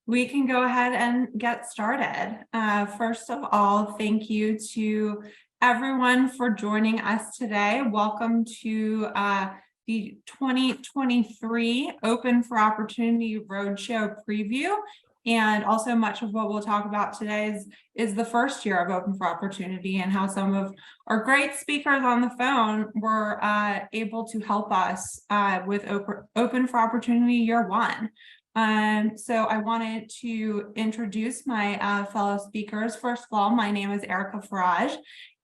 We can go ahead and get started. First of all, thank you to everyone for joining us today. Welcome to the 2023 Open for Opportunity Roadshow preview. And also much of what we'll talk about today is the first year of Open for Opportunity and how some of our great speakers on the phone were able to help us with Open for Opportunity Year 1. So I wanted to introduce my fellow speakers. First of all, my name is Erica Faraj,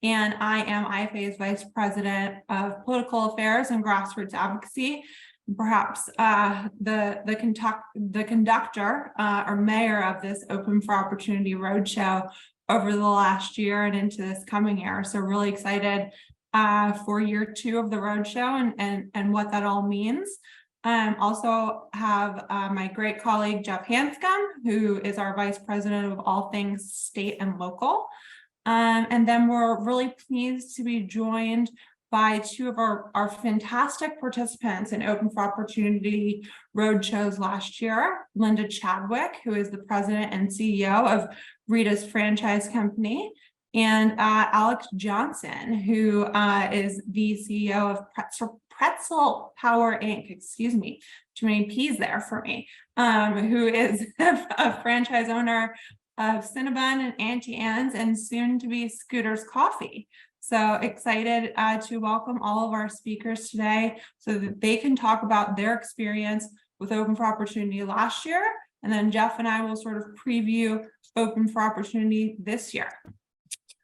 and I am IFA's Vice President of Political Affairs and Grassroots Advocacy. Perhaps the conductor or mayor of this Open for Opportunity Roadshow over the last year and into this coming year. So really excited for year 2 of the roadshow and what that all means. Also have my great colleague, Jeff Hanscom, who is our Vice President of all things state and local. And then we're really pleased to be joined by 2 of our fantastic participants in Open for Opportunity Roadshows last year, Linda Chadwick, who is the President and CEO of Rita's Franchise Company, and Alex Johnson, who is the CEO of Pretzel Power Inc. Excuse me, too many P's there for me. Who is a franchise owner of Cinnabon and Auntie Anne's and soon to be Scooter's Coffee. So excited to welcome all of our speakers today so that they can talk about their experience with Open for Opportunity last year. And then Jeff and I will sort of preview Open for Opportunity this year.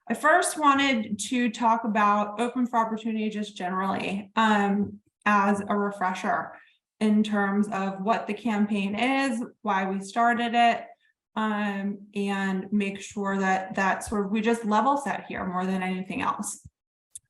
I first wanted to talk about Open for Opportunity just generally as a refresher in terms of what the campaign is, why we started it, and make sure that sort of we just level set here more than anything else.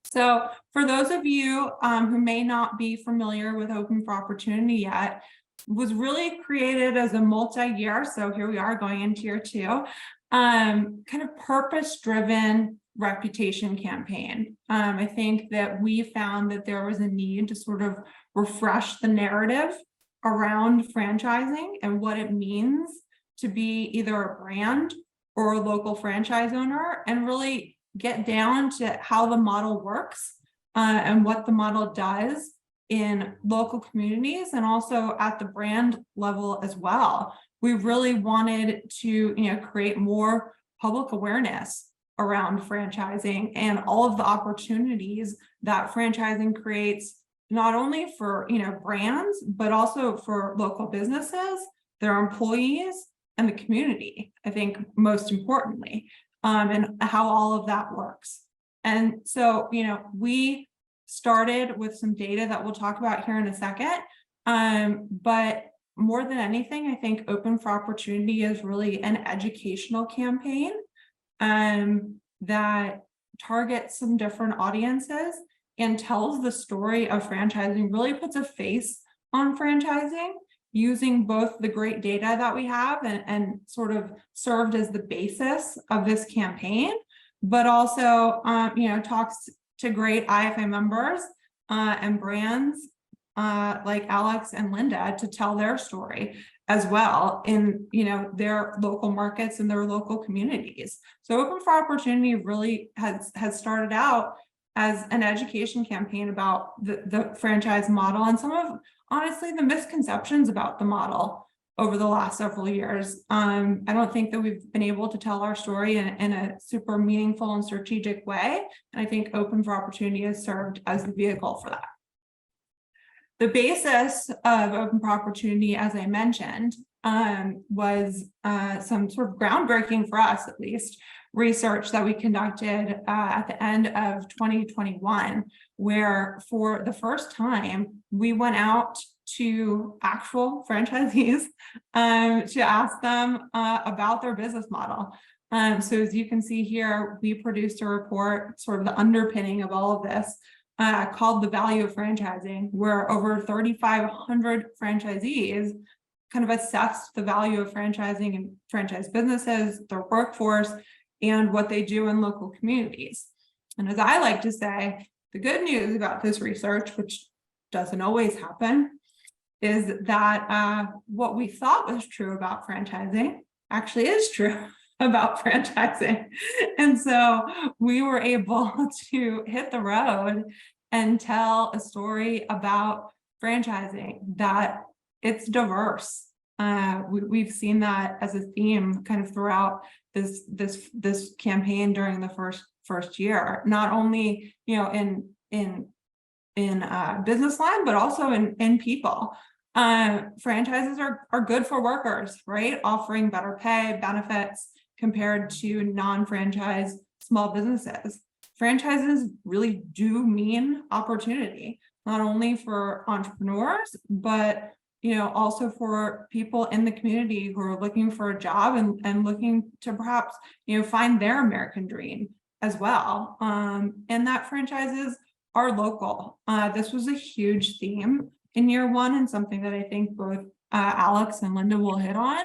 So for those of you who may not be familiar with Open for Opportunity yet, was really created as a multi-year, so here we are going into year 2, kind of purpose-driven reputation campaign. I think that we found that there was a need to sort of refresh the narrative around franchising and what it means to be either a brand or a local franchise owner, and really get down to how the model works and what the model does in local communities and also at the brand level as well. We really wanted to, create more public awareness around franchising and all of the opportunities that franchising creates, not only for, brands, but also for local businesses, their employees, and the community, I think most importantly, and how all of that works. And so, we started with some data that we'll talk about here in a second, but more than anything, I think Open for Opportunity is really an educational campaign that targets some different audiences and tells the story of franchising, really puts a face on franchising, using both the great data that we have and sort of served as the basis of this campaign, but also, talks to great IFA members and brands like Alex and Linda to tell their story as well in, their local markets and their local communities. So Open for Opportunity really has started out as an education campaign about the franchise model and some of, honestly, the misconceptions about the model over the last several years. I don't think that we've been able to tell our story in a super meaningful and strategic way. And I think Open for Opportunity has served as the vehicle for that. The basis of Open for Opportunity, as I mentioned, was some sort of groundbreaking for us, at least, research that we conducted at the end of 2021, where for the first time, we went out to actual franchisees to ask them about their business model. So as you can see here, we produced a report, sort of the underpinning of all of this, called The Value of Franchising, where over 3,500 franchisees kind of assessed the value of franchising and franchise businesses, their workforce, and what they do in local communities. And as I like to say, the good news about this research, which doesn't always happen, is that what we thought was true about franchising actually is true about franchising. And so we were able to hit the road and tell a story about franchising that it's diverse. We've seen that as a theme kind of throughout this campaign during the first year, not only in business line, but also in people. Franchises are good for workers, right? Offering better pay, benefits compared to non-franchise small businesses. Franchises really do mean opportunity, not only for entrepreneurs, but also for people in the community who are looking for a job and looking to perhaps find their American dream as well. And that franchises are local. This was a huge theme in year one, and something that I think both Alex and Linda will hit on.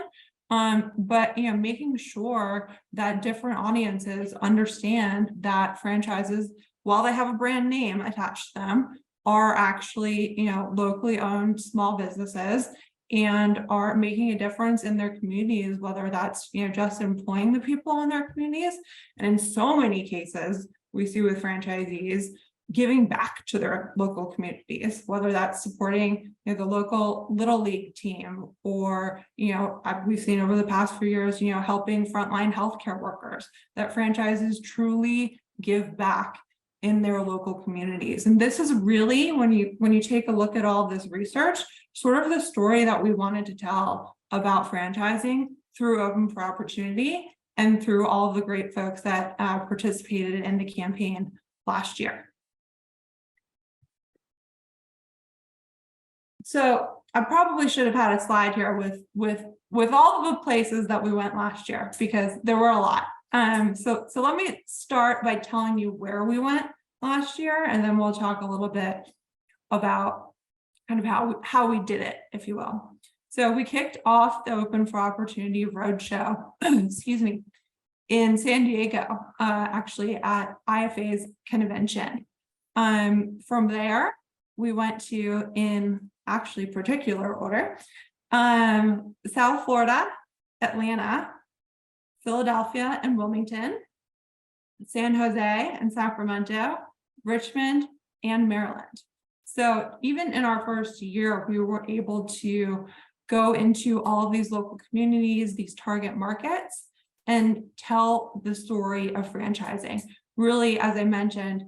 But making sure that different audiences understand that franchises, while they have a brand name attached to them, are actually locally owned small businesses and are making a difference in their communities, whether that's just employing the people in their communities, and in so many cases we see with franchisees giving back to their local communities, whether that's supporting the local little league team, or we've seen over the past few years helping frontline healthcare workers. That franchises truly give back in their local communities. And this is really, when you take a look at all this research, sort of the story that we wanted to tell about franchising through Open for Opportunity and through all of the great folks that participated in the campaign last year. So I probably should have had a slide here with all of the places that we went last year, because there were a lot. So let me start by telling you where we went last year, and then we'll talk a little bit about kind of how we did it, if you will. So we kicked off the Open for Opportunity Roadshow, excuse me, in San Diego, actually at IFA's convention. From there, we went to, in actually particular order, South Florida, Atlanta, Philadelphia and Wilmington, San Jose and Sacramento, Richmond, and Maryland. So even in our first year, we were able to go into all of these local communities, these target markets, and tell the story of franchising. Really, as I mentioned,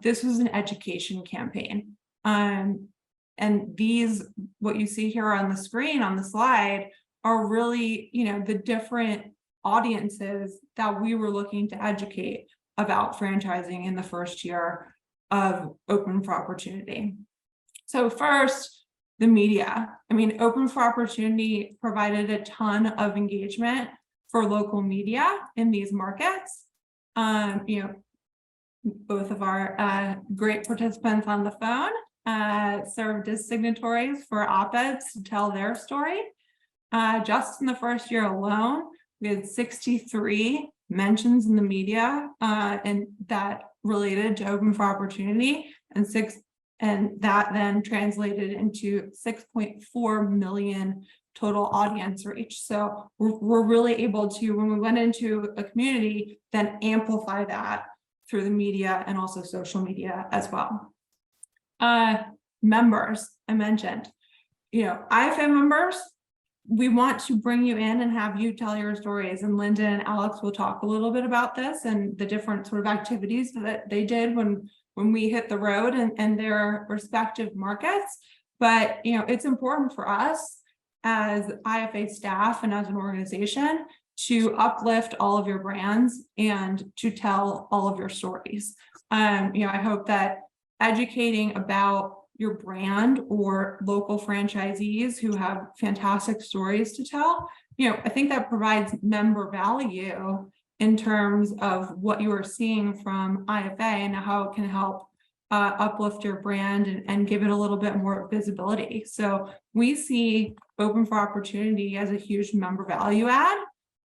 this was an education campaign. And these, what you see here on the screen, on the slide, are really, the different audiences that we were looking to educate about franchising in the first year of Open for Opportunity. So first, the media. Open for Opportunity provided a ton of engagement for local media in these markets. Both of our great participants on the phone served as signatories for op-eds to tell their story. Just in the first year alone, we had 63 mentions in the media and that related to Open for Opportunity, and that then translated into 6.4 million total audience reach. So we're really able to, when we went into a community, then amplify that through the media and also social media as well. Members, I mentioned, IFA members, we want to bring you in and have you tell your stories. And Linda and Alex will talk a little bit about this and the different sort of activities that they did when we hit the road and their respective markets. But, it's important for us as IFA staff and as an organization to uplift all of your brands and to tell all of your stories. I hope that educating about your brand or local franchisees who have fantastic stories to tell, I think that provides member value in terms of what you are seeing from IFA and how it can help uplift your brand and give it a little bit more visibility. So we see Open for Opportunity as a huge member value add.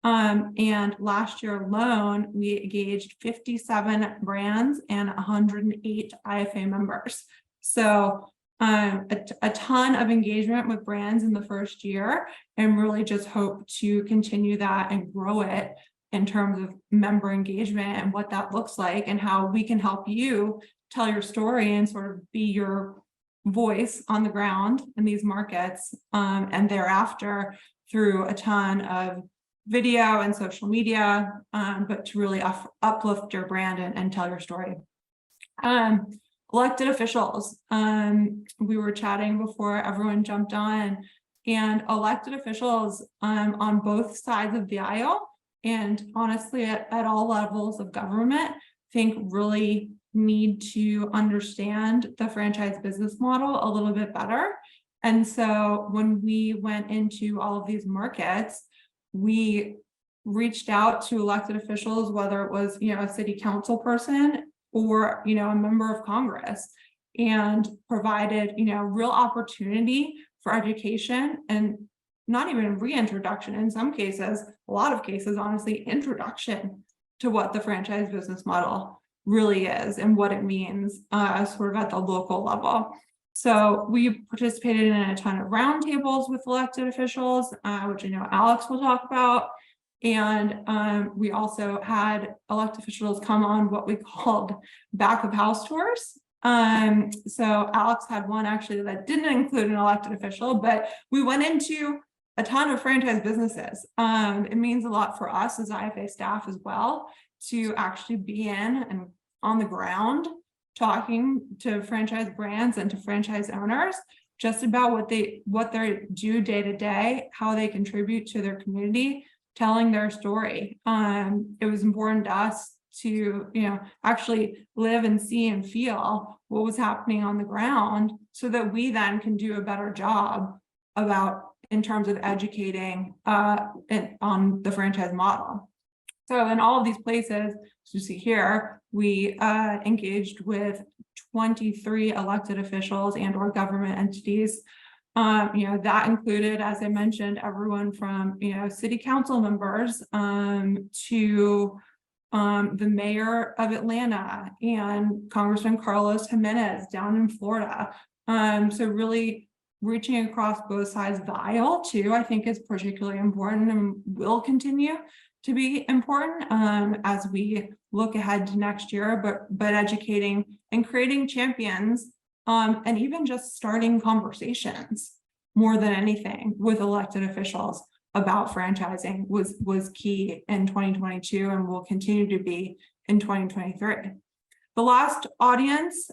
And last year alone, we engaged 57 brands and 108 IFA members. So a ton of engagement with brands in the first year, and really just hope to continue that and grow it in terms of member engagement and what that looks like, and how we can help you tell your story and sort of be your voice on the ground in these markets, and thereafter through a ton of video and social media, but to really uplift your brand and tell your story. Elected officials, we were chatting before everyone jumped on, and elected officials on both sides of the aisle, and honestly at all levels of government, think really need to understand the franchise business model a little bit better. And so when we went into all of these markets, we reached out to elected officials, whether it was, a city council person or, a member of Congress, and provided, real opportunity for education, and not even reintroduction in some cases, a lot of cases, honestly, introduction to what the franchise business model really is and what it means sort of at the local level. So we participated in a ton of roundtables with elected officials, which I know Alex will talk about. And we also had elected officials come on what we called back of house tours. So Alex had one actually that didn't include an elected official, but we went into a ton of franchise businesses. It means a lot for us as IFA staff as well to actually be in and on the ground talking to franchise brands and to franchise owners just about what they do day to day, how they contribute to their community, telling their story. It was important to us to actually live and see and feel what was happening on the ground, so that we then can do a better job in terms of educating on the franchise model. So in all of these places, as you see here, we engaged with 23 elected officials and or government entities. That included, as I mentioned, everyone from city council members to the mayor of Atlanta and Congressman Carlos Jimenez down in Florida. So really reaching across both sides of the aisle too, I think is particularly important and will continue to be important as we look ahead to next year, but educating and creating champions, and even just starting conversations more than anything with elected officials about franchising was key in 2022 and will continue to be in 2023. The last audience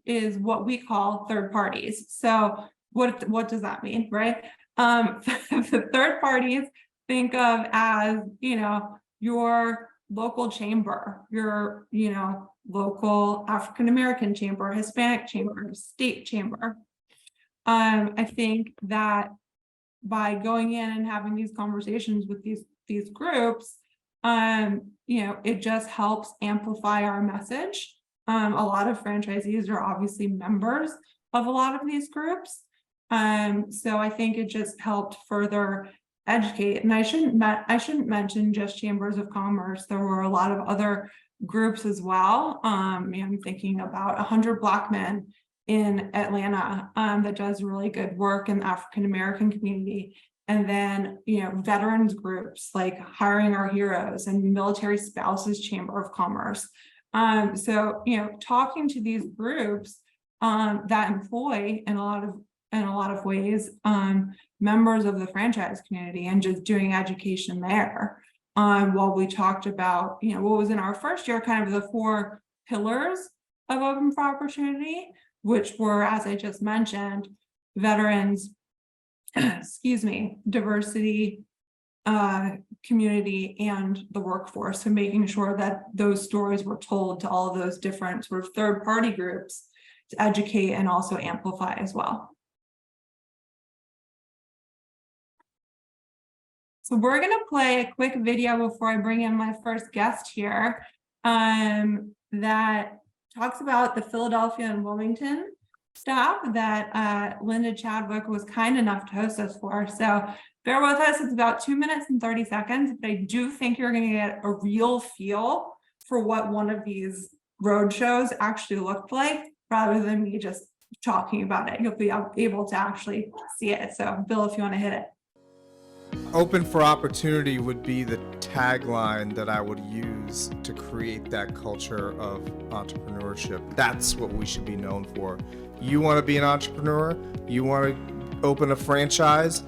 is what we call third parties. So what does that mean, right? The third parties, think of as, your local chamber, your, local African-American chamber, Hispanic chamber, state chamber. I think that by going in and having these conversations with these groups, it just helps amplify our message. A lot of franchisees are obviously members of a lot of these groups. So I think it just helped further educate. And I shouldn't mention just chambers of commerce. There were a lot of other groups as well. I'm thinking about 100 Black Men in Atlanta that does really good work in the African-American community. And then, veterans groups like Hiring Our Heroes and Military Spouses Chamber of Commerce. So, talking to these groups that employ in a lot of ways members of the franchise community, and just doing education there. While we talked about, what was in our first year, kind of the 4 pillars of Open for Opportunity, which were, as I just mentioned, veterans, diversity, community, and the workforce. So making sure that those stories were told to all of those different sort of third-party groups to educate and also amplify as well. So we're going to play a quick video before I bring in my first guest here that talks about the Philadelphia and Wilmington staff that Linda Chadwick was kind enough to host us for. So bear with us. It's about 2 minutes and 30 seconds, but I do think you're going to get a real feel for what one of these road shows actually looked like, rather than me just talking about it. You'll be able to actually see it. So Bill, if you want to hit it. Open for opportunity would be the tagline that I would use to create that culture of entrepreneurship. That's what we should be known for. You want to be an entrepreneur? You want to open a franchise?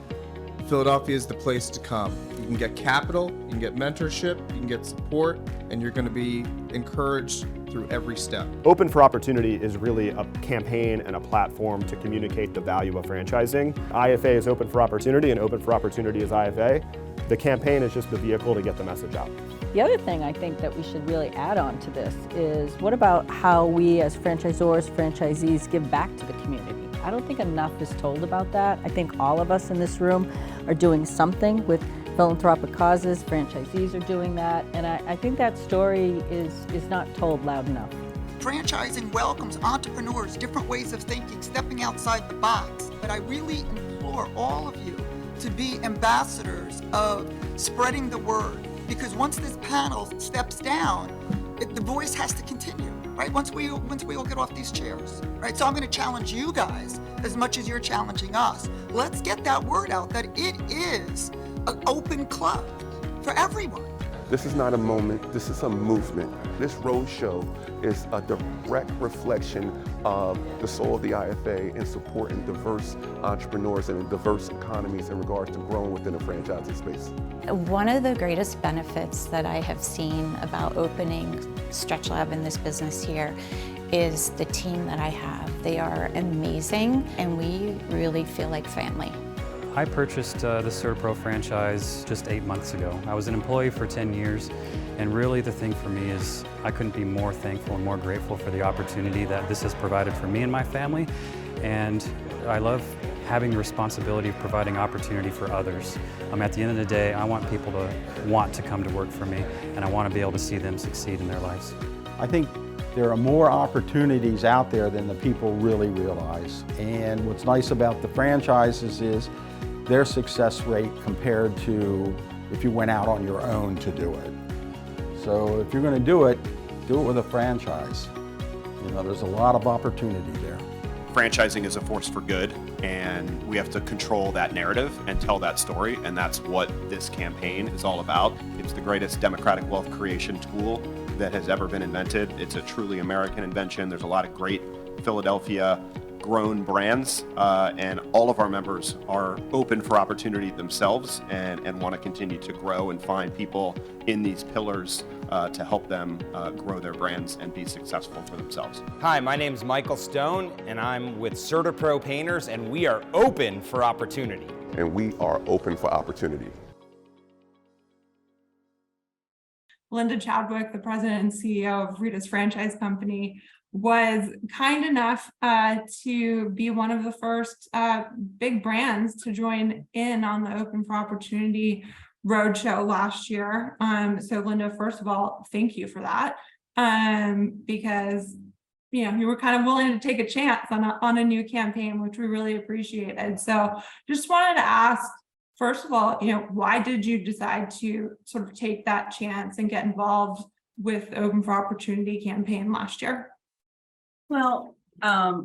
Philadelphia is the place to come. You can get capital, you can get mentorship, you can get support, and you're going to be encouraged through every step. Open for Opportunity is really a campaign and a platform to communicate the value of franchising. IFA is Open for Opportunity and Open for Opportunity is IFA. The campaign is just the vehicle to get the message out. The other thing I think that we should really add on to this is what about how we as franchisors, franchisees give back to the community? I don't think enough is told about that. I think all of us in this room are doing something with philanthropic causes. Franchisees are doing that, and I think that story is not told loud enough. Franchising welcomes entrepreneurs, different ways of thinking, stepping outside the box. But I really implore all of you to be ambassadors of spreading the word, because once this panel steps down, the voice has to continue, right? Once we all get off these chairs, right? So I'm going to challenge you guys as much as you're challenging us. Let's get that word out that it is an open club for everyone. This is not a moment, this is a movement. This roadshow is a direct reflection of the soul of the IFA in supporting diverse entrepreneurs and diverse economies in regards to growing within the franchising space. One of the greatest benefits that I have seen about opening Stretch Lab in this business here is the team that I have. They are amazing, and we really feel like family. I purchased the CertaPro franchise just 8 months ago. I was an employee for 10 years, and really the thing for me is I couldn't be more thankful and more grateful for the opportunity that this has provided for me and my family. And I love having the responsibility of providing opportunity for others. At the end of the day, I want people to want to come to work for me, and I want to be able to see them succeed in their lives. I think there are more opportunities out there than the people really realize. And what's nice about the franchises is their success rate compared to if you went out on your own to do it. So if you're going to do it with a franchise. You know, there's a lot of opportunity there. Franchising is a force for good, and we have to control that narrative and tell that story, and that's what this campaign is all about. It's the greatest democratic wealth creation tool that has ever been invented. It's a truly American invention. There's a lot of great Philadelphia grown brands, and all of our members are open for opportunity themselves and want to continue to grow and find people in these pillars to help them grow their brands and be successful for themselves. Hi, my name is Michael Stone, and I'm with CertaPro Painters, and we are open for opportunity. And we are open for opportunity. Linda Chadwick, the president and CEO of Rita's Franchise Company, was kind enough to be one of the first big brands to join in on the Open for Opportunity Roadshow last year. So Linda, first of all, thank you for that, because you were kind of willing to take a chance on a new campaign, which we really appreciated. So just wanted to ask, first of all, why did you decide to sort of take that chance and get involved with the Open for Opportunity campaign last year? Well,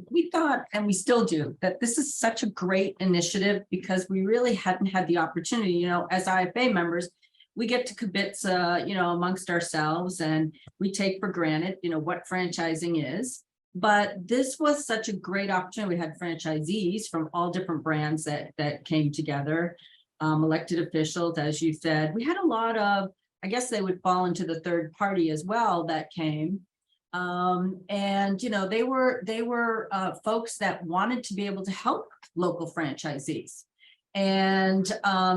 we thought, and we still do, that this is such a great initiative because we really hadn't had the opportunity, as IFA members, we get to kibitz, amongst ourselves, and we take for granted, what franchising is. But this was such a great opportunity. We had franchisees from all different brands that came together, elected officials, as you said. We had a lot of, I guess they would fall into the third party as well that came. And they were folks that wanted to be able to help local franchisees, and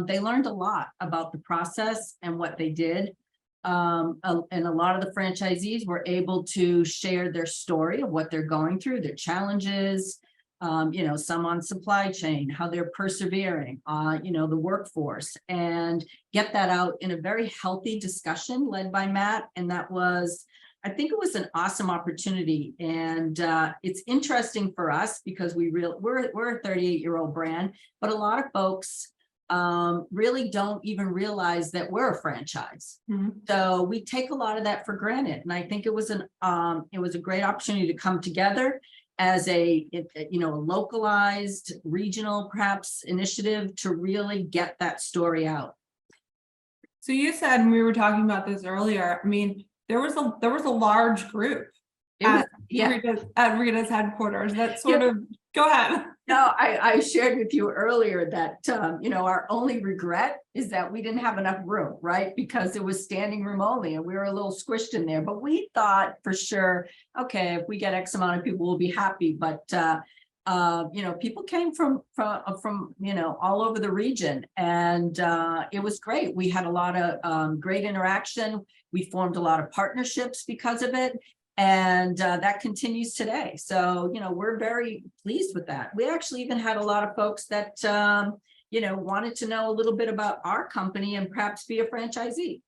they learned a lot about the process and what they did, and a lot of the franchisees were able to share their story of what they're going through, their challenges, some on supply chain, how they're persevering, the workforce, and get that out in a very healthy discussion led by Matt. And I think it was an awesome opportunity, and it's interesting for us because we're a 38-year-old brand, but a lot of folks really don't even realize that we're a franchise. Mm-hmm. So we take a lot of that for granted, and I think it was a great opportunity to come together as a localized, regional, perhaps initiative to really get that story out. So you said, and we were talking about this earlier, I mean, there was a large group at Rita's headquarters that sort of, go ahead. No, I shared with you earlier that, our only regret is that we didn't have enough room, right? Because it was standing room only and we were a little squished in there, but we thought for sure, okay, if we get X amount of people, we'll be happy. But, people came from all over the region, and it was great. We had a lot of great interaction. We formed a lot of partnerships because of it. And that continues today. So, we're very pleased with that. We actually even had a lot of folks that, wanted to know a little bit about our company and perhaps be a franchisee.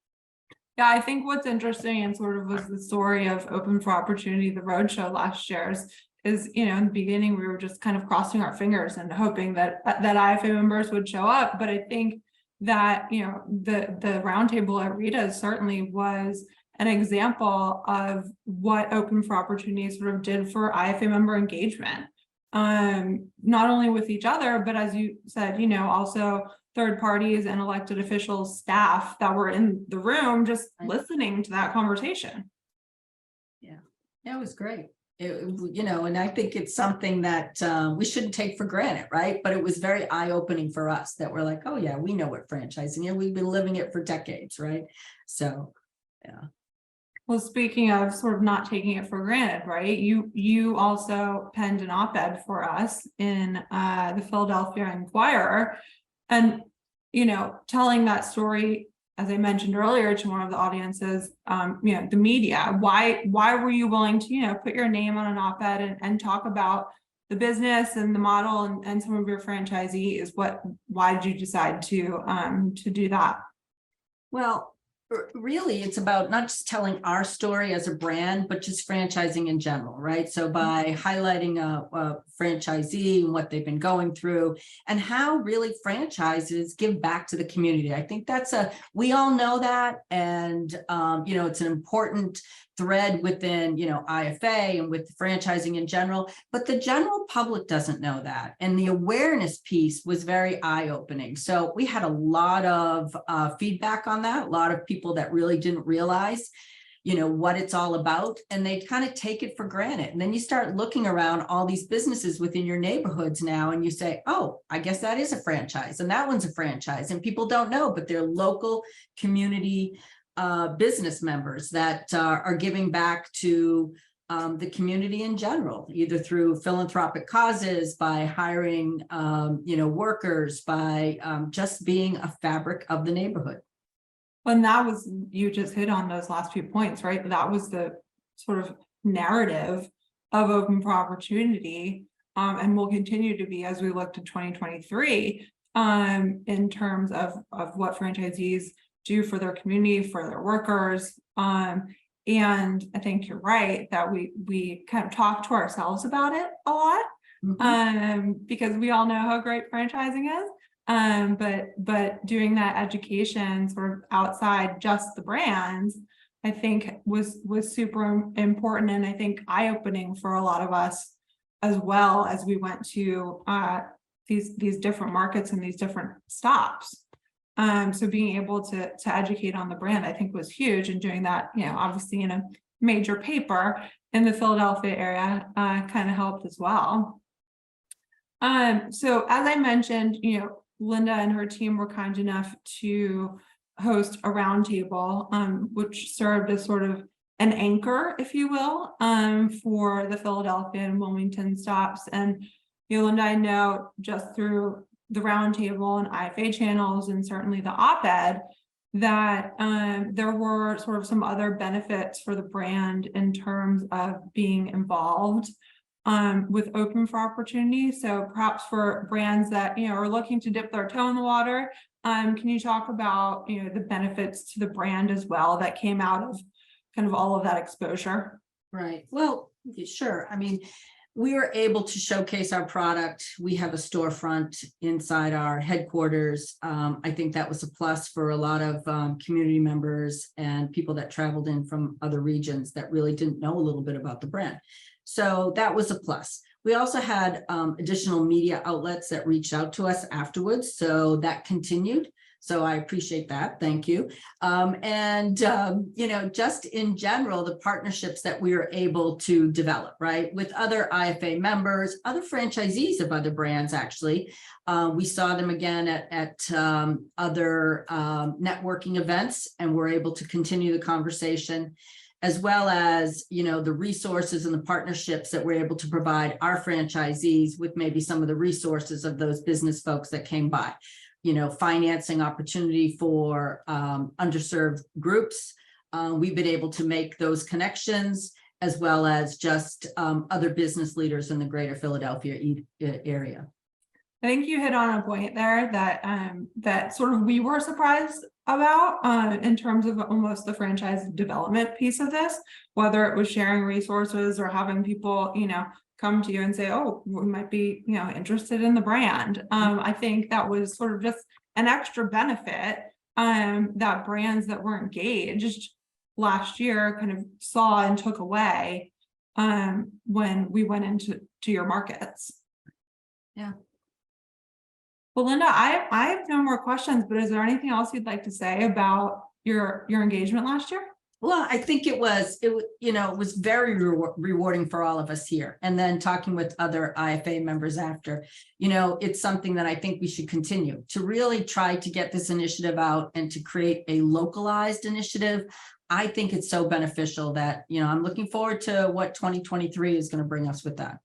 Yeah, I think what's interesting and sort of was the story of Open for Opportunity, the roadshow last year is, in the beginning, we were just kind of crossing our fingers and hoping that IFA members would show up. But I think that, the roundtable at Rita's certainly was an example of what Open for Opportunity sort of did for IFA member engagement, not only with each other, but as you said, also third parties and elected officials, staff that were in the room, just listening to that conversation. Yeah, it was great. And I think it's something that we shouldn't take for granted, right? But it was very eye-opening for us that we're like, oh yeah, we know what franchising is. We've been living it for decades, right? So, yeah. Well, speaking of sort of not taking it for granted, right? You also penned an op-ed for us in the Philadelphia Inquirer, and telling that story, as I mentioned earlier to one of the audiences, the media. Why were you willing to put your name on an op-ed and talk about the business and the model and some of your franchisees? Why did you decide to do that? Well, really, it's about not just telling our story as a brand, but just franchising in general, right? So by highlighting a franchisee and what they've been going through and how really franchises give back to the community. I think we all know that. And, it's an important thread within, IFA and with franchising in general, but the general public doesn't know that. And the awareness piece was very eye-opening. So we had a lot of feedback on that, a lot of people that really didn't realize, what it's all about, and they kind of take it for granted. And then you start looking around all these businesses within your neighborhoods now, and you say, oh, I guess that is a franchise, and that one's a franchise, and people don't know, but they're local community business members that are giving back to the community in general, either through philanthropic causes, by hiring, workers, by just being a fabric of the neighborhood. When you just hit on those last few points, right? That was the sort of narrative of Open for Opportunity, and will continue to be as we look to 2023, in terms of what franchisees do for their community, for their workers. And I think you're right that we kind of talk to ourselves about it a lot, because we all know how great franchising is. But doing that education sort of outside just the brands, I think was super important, and I think eye-opening for a lot of us as well as we went to these different markets and these different stops. So being able to educate on the brand, I think, was huge, and doing that, obviously in a major paper in the Philadelphia area kind of helped as well. So as I mentioned, Linda and her team were kind enough to host a roundtable, which served as sort of an anchor, if you will, for the Philadelphia and Wilmington stops. And Linda, I know just through the roundtable and IFA channels, and certainly the op-ed, that there were sort of some other benefits for the brand in terms of being involved with Open for Opportunity. So perhaps for brands that are looking to dip their toe in the water, can you talk about the benefits to the brand as well that came out of kind of all of that exposure? Right. Well, sure. I mean, we were able to showcase our product. We have a storefront inside our headquarters. I think that was a plus for a lot of community members and people that traveled in from other regions that really didn't know a little bit about the brand. So that was a plus. We also had additional media outlets that reached out to us afterwards, so that continued. So I appreciate that. Thank you. Just in general, the partnerships that we were able to develop, right, with other IFA members, other franchisees of other brands, actually. We saw them again at other networking events, and we're able to continue the conversation, as well as, the resources and the partnerships that we're able to provide our franchisees with maybe some of the resources of those business folks that came by. Financing opportunity for underserved groups. We've been able to make those connections, as well as just other business leaders in the greater Philadelphia area. I think you hit on a point there that sort of we were surprised about in terms of almost the franchise development piece of this, whether it was sharing resources or having people, come to you and say, oh, we might be, interested in the brand. I think that was sort of just an extra benefit that brands that were engaged last year kind of saw and took away when we went into your markets. Yeah. Well, Linda, I have no more questions, but is there anything else you'd like to say about your engagement last year? Well, I think it was very rewarding for all of us here. And then talking with other IFA members after, it's something that I think we should continue to really try to get this initiative out and to create a localized initiative. I think it's so beneficial that, I'm looking forward to what 2023 is going to bring us with that.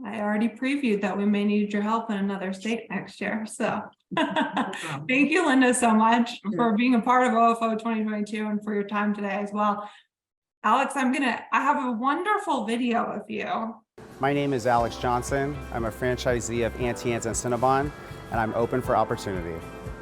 I already previewed that we may need your help in another state next year. So thank you, Linda, so much for being a part of OFO 2022 and for your time today as well. Alex, I have a wonderful video of you. My name is Alex Johnson. I'm a franchisee of Auntie Anne's and Cinnabon, and I'm open for opportunity.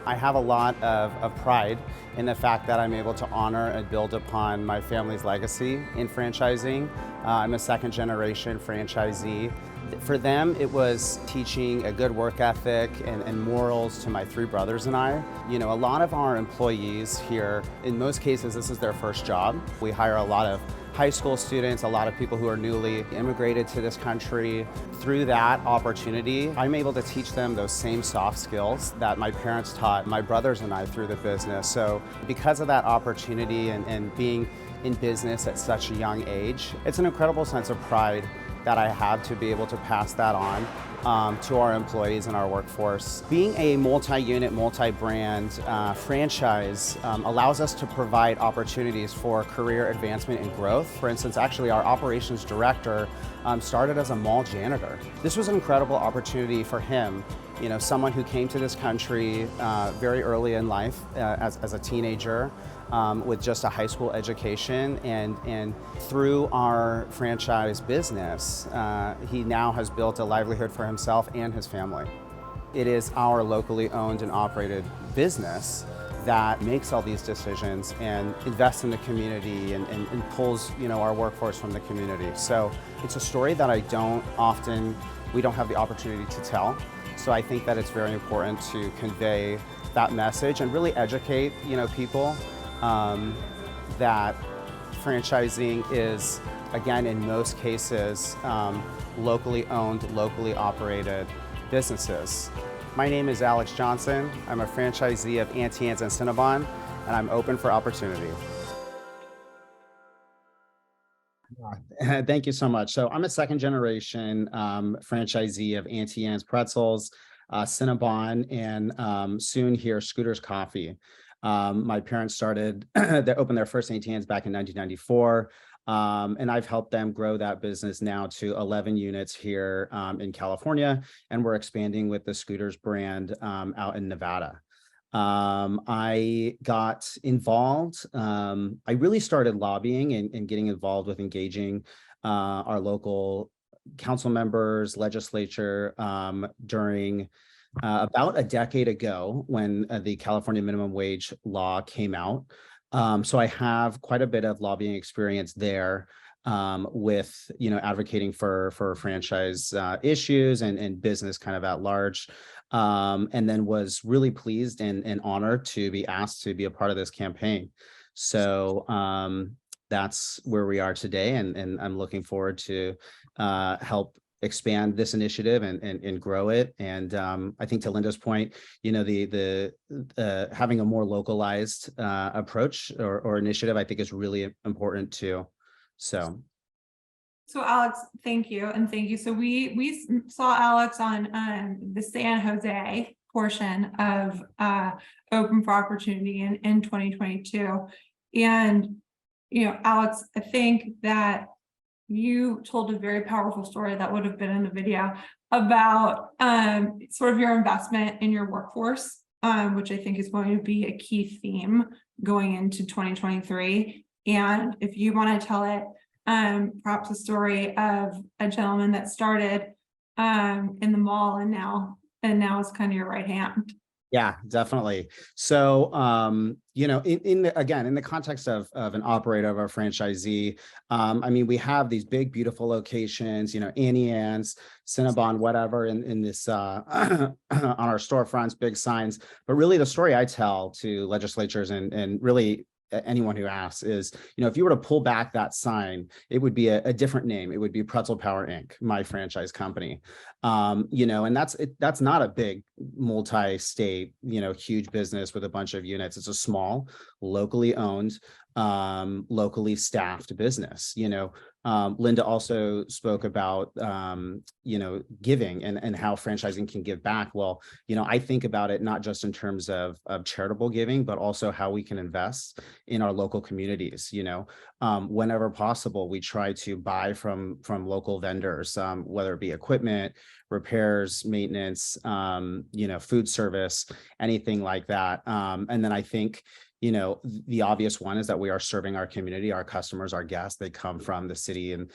I have a lot of pride in the fact that I'm able to honor and build upon my family's legacy in franchising. I'm a second-generation franchisee. For them, it was teaching a good work ethic and morals to my three brothers and I. A lot of our employees here, in most cases, this is their first job. We hire a lot of high school students, a lot of people who are newly immigrated to this country. Through that opportunity, I'm able to teach them those same soft skills that my parents taught my brothers and I through the business. So because of that opportunity and being in business at such a young age, it's an incredible sense of pride that I have to be able to pass that on to our employees and our workforce. Being a multi-unit, multi-brand franchise allows us to provide opportunities for career advancement and growth. For instance, actually our operations director started as a mall janitor. This was an incredible opportunity for him, someone who came to this country very early in life as a teenager, with just a high school education, and through our franchise business, he now has built a livelihood for himself and his family. It is our locally owned and operated business that makes all these decisions and invests in the community and pulls our workforce from the community. So it's a story that we don't have the opportunity to tell. So I think that it's very important to convey that message and really educate people that franchising is, again, in most cases, locally owned, locally operated businesses. My name is Alex Johnson. I'm a franchisee of Auntie Anne's and Cinnabon, and I'm open for opportunity. Thank you so much. So I'm a second generation franchisee of Auntie Anne's Pretzels, Cinnabon, and soon here Scooter's Coffee. My parents they opened their first Auntie Anne's back in 1994, and I've helped them grow that business now to 11 units here in California, and we're expanding with the Scooters brand out in Nevada. I got involved, I really started lobbying and getting involved with engaging our local council members, legislature during about a decade ago when the California minimum wage law came out. So I have quite a bit of lobbying experience there with, advocating for franchise issues and business kind of at large. And then was really pleased and honored to be asked to be a part of this campaign. So that's where we are today, and I'm looking forward to help expand this initiative and grow it. And I think to Linda's point, the having a more localized approach or initiative, I think is really important too. So Alex, thank you. And thank you. So we saw Alex on the San Jose portion of Open for Opportunity in 2022. And, Alex, I think that you told a very powerful story that would have been in the video about sort of your investment in your workforce, which I think is going to be a key theme going into 2023. And if you want to tell it, perhaps a story of a gentleman that started in the mall and now is kind of your right hand. Yeah, definitely. So, in the context of an operator, of a franchisee, I mean, we have these big, beautiful locations, Annie Ann's, Cinnabon, whatever, in this on our storefronts, big signs. But really, the story I tell to legislatures and really anyone who asks is, if you were to pull back that sign, it would be a different name. It would be Pretzel Power Inc., my franchise company. And that's not a big multi-state, huge business with a bunch of units. It's a small, locally owned, locally staffed business. Linda also spoke about, giving and how franchising can give back. Well, I think about it not just in terms of charitable giving, but also how we can invest in our local communities. Whenever possible, we try to buy from local vendors, whether it be equipment, repairs, maintenance, food service, anything like that. And then I think, the obvious one is that we are serving our community, our customers, our guests. They come from the city and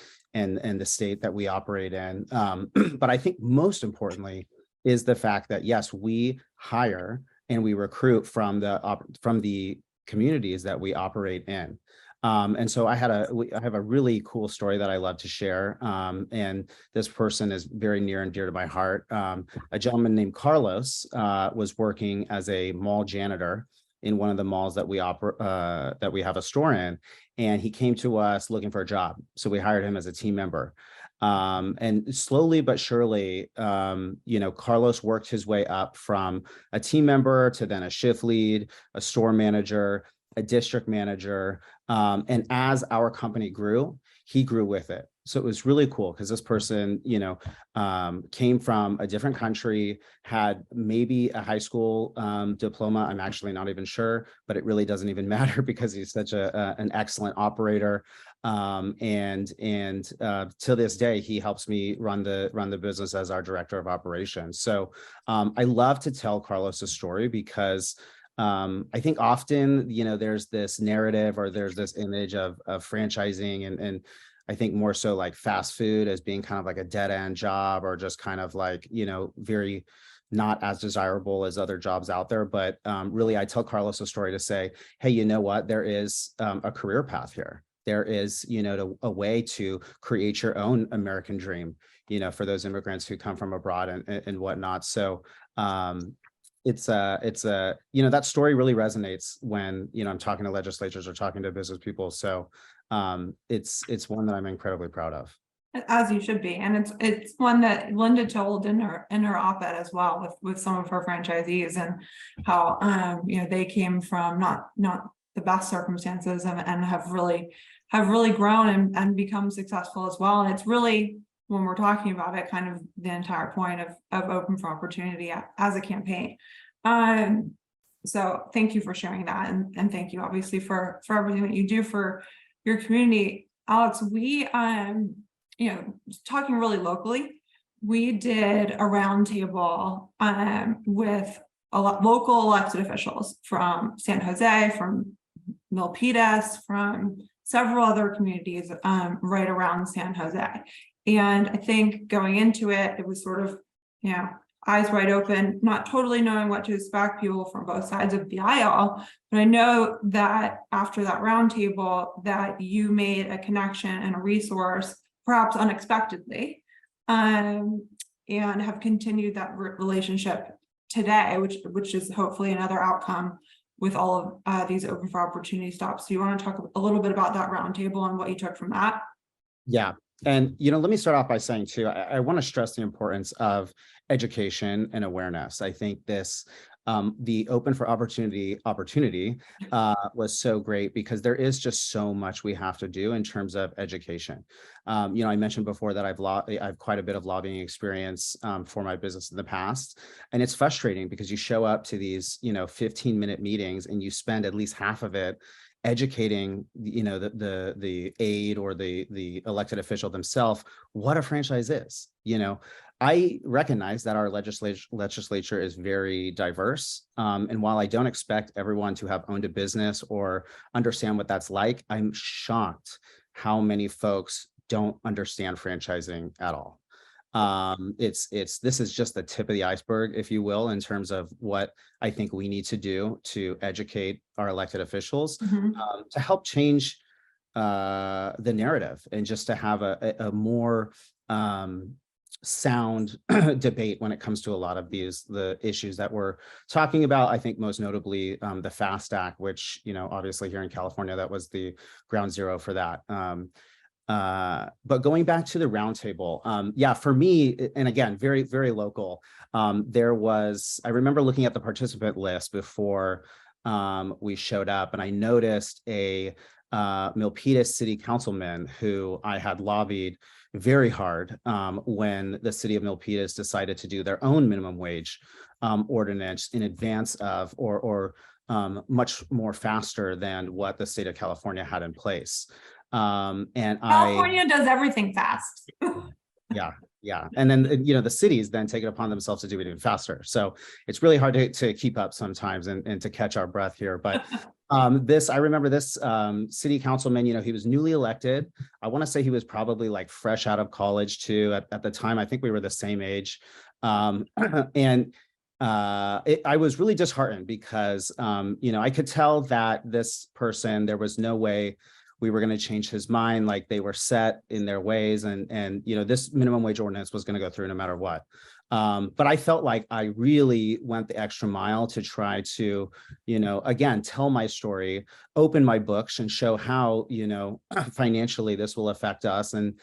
the state that we operate in. But I think most importantly is the fact that, yes, we hire and we recruit from the communities that we operate in. And so I have a really cool story that I love to share. And this person is very near and dear to my heart. A gentleman named Carlos was working as a mall janitor in one of the malls that we have a store in, and he came to us looking for a job. So we hired him as a team member. And slowly but surely, Carlos worked his way up from a team member to then a shift lead, a store manager, a district manager. And as our company grew, he grew with it. So it was really cool because this person, came from a different country, had maybe a high school diploma. I'm actually not even sure, but it really doesn't even matter because he's such an excellent operator. And to this day, he helps me run the business as our director of operations. So I love to tell Carlos's story because I think often, there's this narrative or there's this image of franchising and I think more so like fast food as being kind of like a dead end job or just kind of like, very not as desirable as other jobs out there. But really, I tell Carlos a story to say, hey, you know what? There is a career path here. There is, a way to create your own American dream, for those immigrants who come from abroad and whatnot. So that story really resonates when, I'm talking to legislators or talking to business people. So it's one that I'm incredibly proud of. As you should be. And it's one that Linda told in her op-ed as well with some of her franchisees and how, they came from not the best circumstances and have really grown and become successful as well. And it's really, when we're talking about it, kind of the entire point of Open for Opportunity as a campaign. So thank you for sharing that. And thank you obviously for everything that you do for your community. Alex, we, talking really locally, we did a roundtable with a lot local elected officials from San Jose, from Milpitas, from several other communities right around San Jose. And I think going into it, it was sort of, eyes wide open, not totally knowing what to expect, people from both sides of the aisle. But I know that after that roundtable that you made a connection and a resource, perhaps unexpectedly, and have continued that relationship today, which is hopefully another outcome with all of these Open for Opportunity stops. Do you want to talk a little bit about that roundtable and what you took from that? Yeah. And, let me start off by saying too, I want to stress the importance of education and awareness. I think the Open for Opportunity was so great because there is just so much we have to do in terms of education. I mentioned before that I've quite a bit of lobbying experience for my business in the past, and it's frustrating because you show up to these 15-minute meetings and you spend at least half of it educating the aide or the elected official themselves what a franchise is. I recognize that our legislature is very diverse, and while I don't expect everyone to have owned a business or understand what that's like, I'm shocked how many folks don't understand franchising at all. This is just the tip of the iceberg, if you will, in terms of what I think we need to do to educate our elected officials to help change the narrative and just to have a more sound debate when it comes to a lot of the issues that we're talking about. I think most notably the FAST Act, which obviously here in California, that was the ground zero for that. But going back to the roundtable, yeah, for me, and again, very, very local, I remember looking at the participant list before we showed up, and I noticed a Milpitas city councilman who I had lobbied very hard when the city of Milpitas decided to do their own minimum wage ordinance in advance of or much more faster than what the state of California had in place. And California does everything fast. Yeah. And then, the cities then take it upon themselves to do it even faster. So it's really hard to keep up sometimes and to catch our breath here. But I remember this city councilman, he was newly elected. I want to say he was probably like fresh out of college too. At the time, I think we were the same age. And I was really disheartened because, I could tell that this person, there was no way we were going to change his mind. Like, they were set in their ways, and this minimum wage ordinance was going to go through no matter what. But I felt like I really went the extra mile to try to, again, tell my story, open my books, and show how, financially this will affect us, and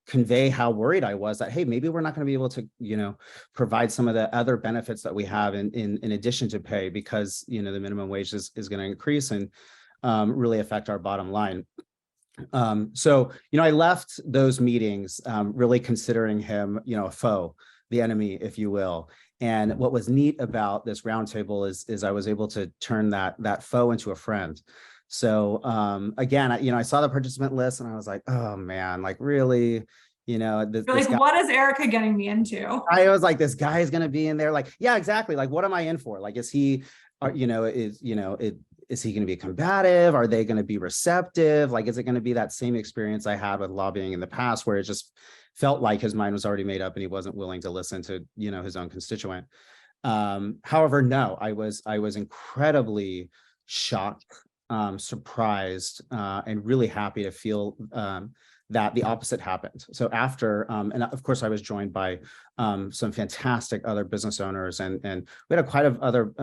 convey how worried I was that, hey, maybe we're not going to be able to, provide some of the other benefits that we have in addition to pay, because, the minimum wage is going to increase and really affect our bottom line. So, I left those meetings really considering him, a foe, the enemy, if you will. And what was neat about this roundtable is I was able to turn that foe into a friend. So again, I saw the participant list and I was like, oh man, like really, this guy, what is Erica getting me into? I was like, this guy is going to be in there. Like, yeah, exactly. Like, what am I in for? Like, is he going to be combative? Are they going to be receptive? Like, is it going to be that same experience I had with lobbying in the past, where it just felt like his mind was already made up and he wasn't willing to listen to, his own constituent? However, no, I was incredibly shocked, surprised, and really happy to feel that the opposite happened. So after, and of course, I was joined by some fantastic other business owners, and we had quite of other,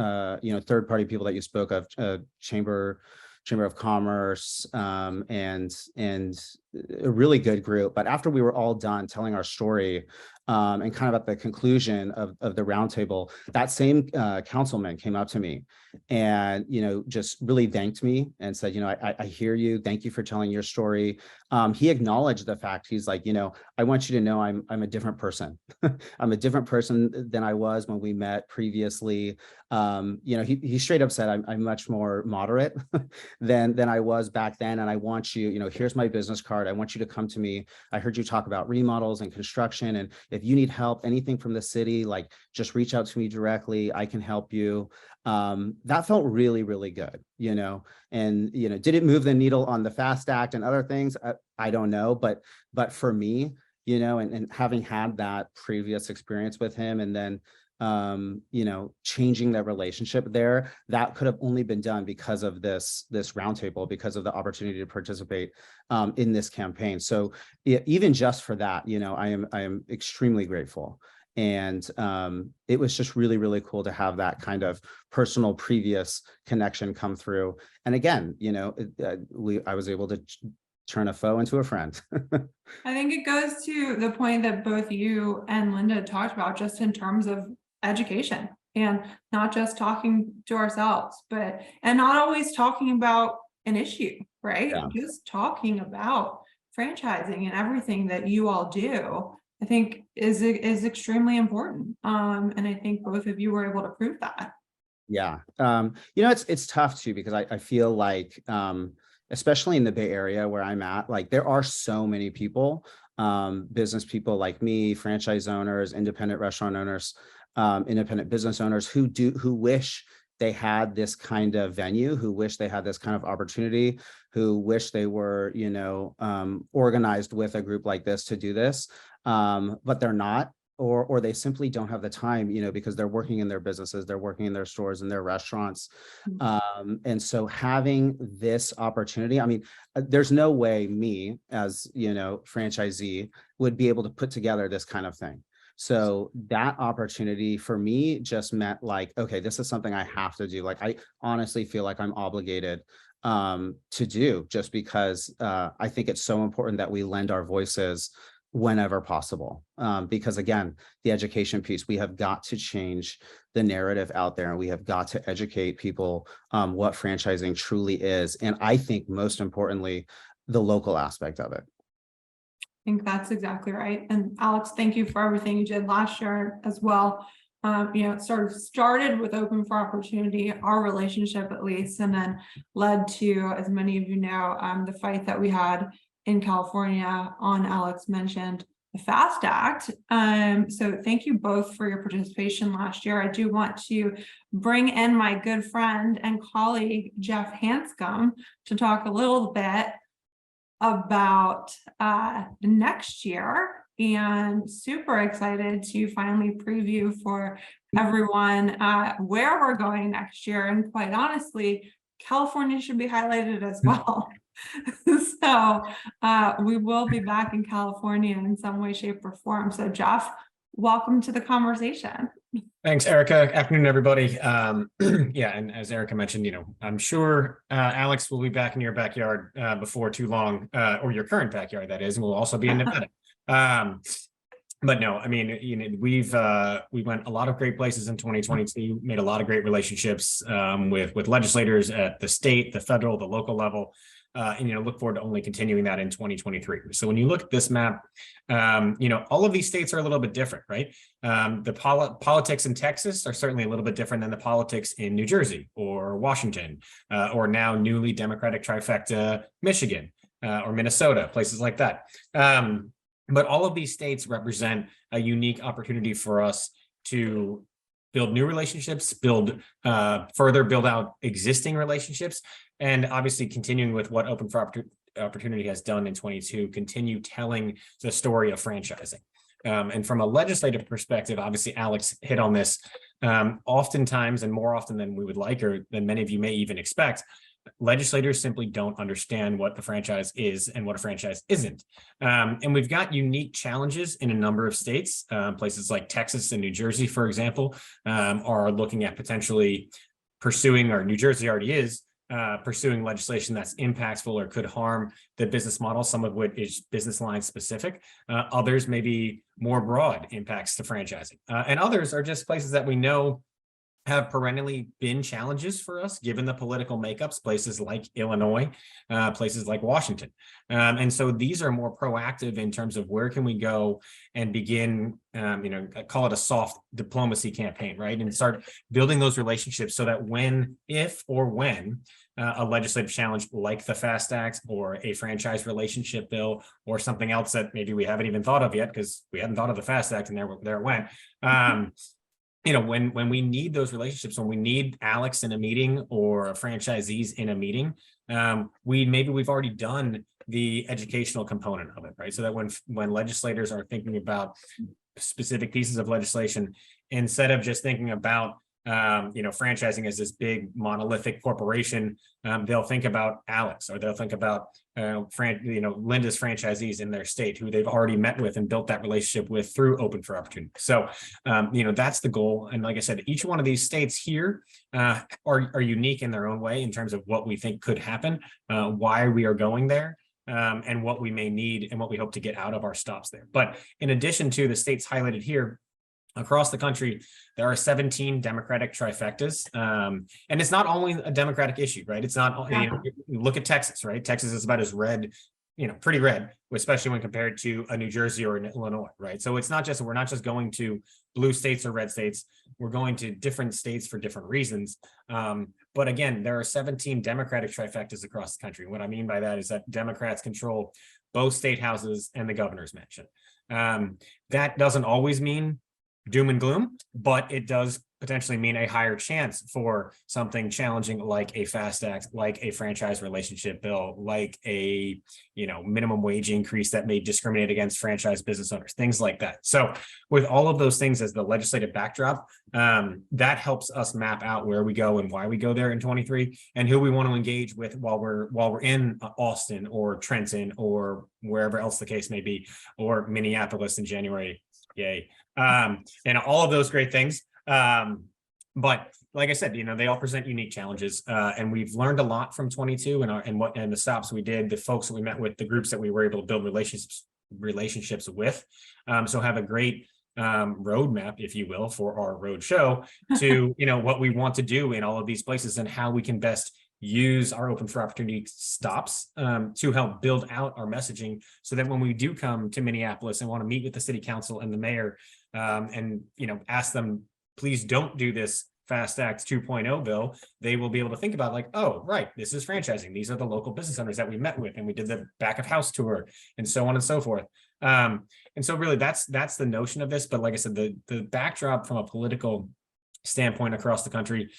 third-party people that you spoke of, Chamber of Commerce, and a really good group. But after we were all done telling our story, and kind of at the conclusion of the roundtable, that same councilman came up to me and, just really thanked me and said, I hear you. Thank you for telling your story. He acknowledged the fact. He's like, I want you to know I'm a different person. I'm a different person than I was when we met previously. He straight up said, I'm much more moderate than I was back then. And I want you, here's my business card. I want you to come to me. I heard you talk about remodels and construction. And if you need help, anything from the city, like, just reach out to me directly. I can help you. That felt really, really good, and, did it move the needle on the FAST Act and other things? I don't know. But for me, and having had that previous experience with him, and then, changing the relationship there, that could have only been done because of this roundtable, because of the opportunity to participate in this campaign. So even just for that, I am extremely grateful. And it was just really, really cool to have that kind of personal previous connection come through. And again, you know, I was able to turn a foe into a friend. I think it goes to the point that both you and Linda talked about, just in terms of education and not just talking to ourselves, and not always talking about an issue, right? Yeah. Just talking about franchising and everything that you all do, I think is extremely important. And I think both of you were able to prove that. Yeah. You know, it's tough too, because I feel like, especially in the Bay Area where I'm at, like there are so many people, business people like me, franchise owners, independent restaurant owners, independent business owners who wish they had this kind of venue, who wish they had this kind of opportunity, who wish they were, you know, organized with a group like this to do this, but they're not. Or they simply don't have the time, you know, because they're working in their businesses, they're working in their stores and their restaurants. And so having this opportunity, I mean, there's no way me as, you know, franchisee would be able to put together this kind of thing. So that opportunity for me just meant like, okay, this is something I have to do. Like, I honestly feel like I'm obligated to do, just because I think it's so important that we lend our voices whenever possible. Because again, the education piece, we have got to change the narrative out there, and we have got to educate people what franchising truly is. And I think most importantly, the local aspect of it. I think that's exactly right. And Alex, thank you for everything you did last year as well. You know, it sort of started with Open for Opportunity, our relationship at least, and then led to, as many of you know, the fight that we had in California on, Alex mentioned, the FAST Act. So thank you both for your participation last year. I do want to bring in my good friend and colleague, Jeff Hanscom, to talk a little bit about next year, and super excited to finally preview for everyone where we're going next year. And quite honestly, California should be highlighted as well. So we will be back in California in some way, shape, or form. So Jeff, welcome to the conversation. Thanks, Erica. Afternoon, everybody. Yeah, and as Erica mentioned, you know, I'm sure Alex will be back in your backyard before too long, or your current backyard, that is, and we'll also be in Nevada. But no, I mean, you know, we went a lot of great places in 2022, made a lot of great relationships with legislators at the state, the federal, the local level. And, you know, look forward to only continuing that in 2023. So when you look at this map, you know, all of these states are a little bit different, right? The politics in Texas are certainly a little bit different than the politics in New Jersey or Washington, or now newly Democratic trifecta, Michigan, or Minnesota, places like that. But all of these states represent a unique opportunity for us to build new relationships, further build out existing relationships, and obviously continuing with what Open for Opportunity has done in 22, continue telling the story of franchising. And from a legislative perspective, obviously Alex hit on this, oftentimes, and more often than we would like, or than many of you may even expect, legislators simply don't understand what the franchise is and what a franchise isn't. And we've got unique challenges in a number of states. Places like Texas and New Jersey, for example, are looking at potentially pursuing, or New Jersey already is, pursuing legislation that's impactful or could harm the business model, some of which is business line specific. Others may be more broad impacts to franchising. And others are just places that we know have perennially been challenges for us, given the political makeups, places like Illinois, places like Washington. And so these are more proactive in terms of where can we go and begin, you know, call it a soft diplomacy campaign, right? And start building those relationships so that when a legislative challenge like the FAST Act or a franchise relationship bill or something else that maybe we haven't even thought of yet, because we hadn't thought of the FAST Act and there it went. You know, when we need those relationships, when we need Alex in a meeting or franchisees in a meeting, we've already done the educational component of it, right? So that when legislators are thinking about specific pieces of legislation, instead of just thinking about franchising as this big monolithic corporation, they'll think about Alex, or they'll think about Linda's franchisees in their state who they've already met with and built that relationship with through Open for Opportunity. So, that's the goal. And like I said, each one of these states here are unique in their own way in terms of what we think could happen, why we are going there, and what we may need and what we hope to get out of our stops there. But in addition to the states highlighted here, across the country, there are 17 Democratic trifectas. And it's not only a Democratic issue, right? It's not, look at Texas, right? Texas is about as red, pretty red, especially when compared to a New Jersey or an Illinois, right? So it's not just, we're not just going to blue states or red states, we're going to different states for different reasons. But again, there are 17 Democratic trifectas across the country. What I mean by that is that Democrats control both state houses and the governor's mansion. That doesn't always mean doom and gloom, but it does potentially mean a higher chance for something challenging like a FAST Act, like a franchise relationship bill, like a minimum wage increase that may discriminate against franchise business owners, things like that. So with all of those things as the legislative backdrop, that helps us map out where we go and why we go there in 23 and who we want to engage with while we're in Austin or Trenton or wherever else the case may be, or Minneapolis in January. Yay. And all of those great things. But like I said, they all present unique challenges. And we've learned a lot from 22 and the stops we did, the folks that we met with, the groups that we were able to build relationships with. So have a great roadmap, if you will, for our road show to, what we want to do in all of these places and how we can best use our Open for Opportunity stops to help build out our messaging so that when we do come to Minneapolis and want to meet with the city council and the mayor and ask them, please don't do this FAST Act 2.0 bill, they will be able to think about like, oh, right, this is franchising. These are the local business owners that we met with and we did the back of house tour and so on and so forth. And so really that's the notion of this. But like I said, the backdrop from a political standpoint across the country,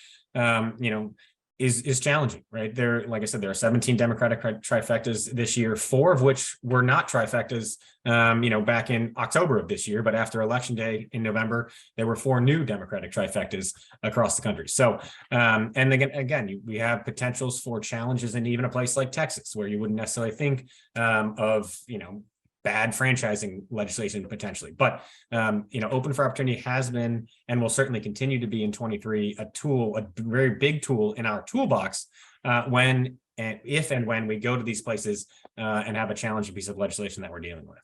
is challenging, right? Like I said, there are 17 Democratic trifectas this year, 4 of which were not trifectas, back in October of this year, but after Election Day in November, there were 4 new Democratic trifectas across the country. So, and again, we have potentials for challenges in even a place like Texas, where you wouldn't necessarily think of, bad franchising legislation potentially. But, Open for Opportunity has been and will certainly continue to be in 23 a very big tool in our toolbox if and when we go to these places and have a challenging piece of legislation that we're dealing with.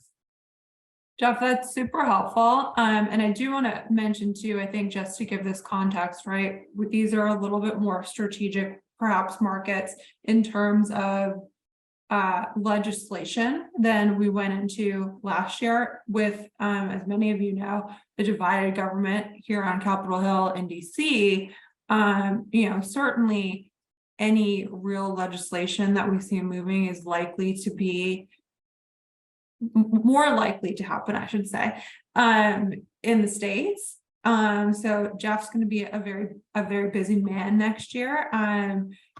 Jeff, that's super helpful. And I do want to mention too, I think just to give this context, right, these are a little bit more strategic, perhaps markets in terms of legislation than we went into last year with, as many of you know, the divided government here on Capitol Hill in DC. Certainly any real legislation that we see moving is likely to be more likely to happen, I should say, in the States. So Jeff's going to be a very busy man next year.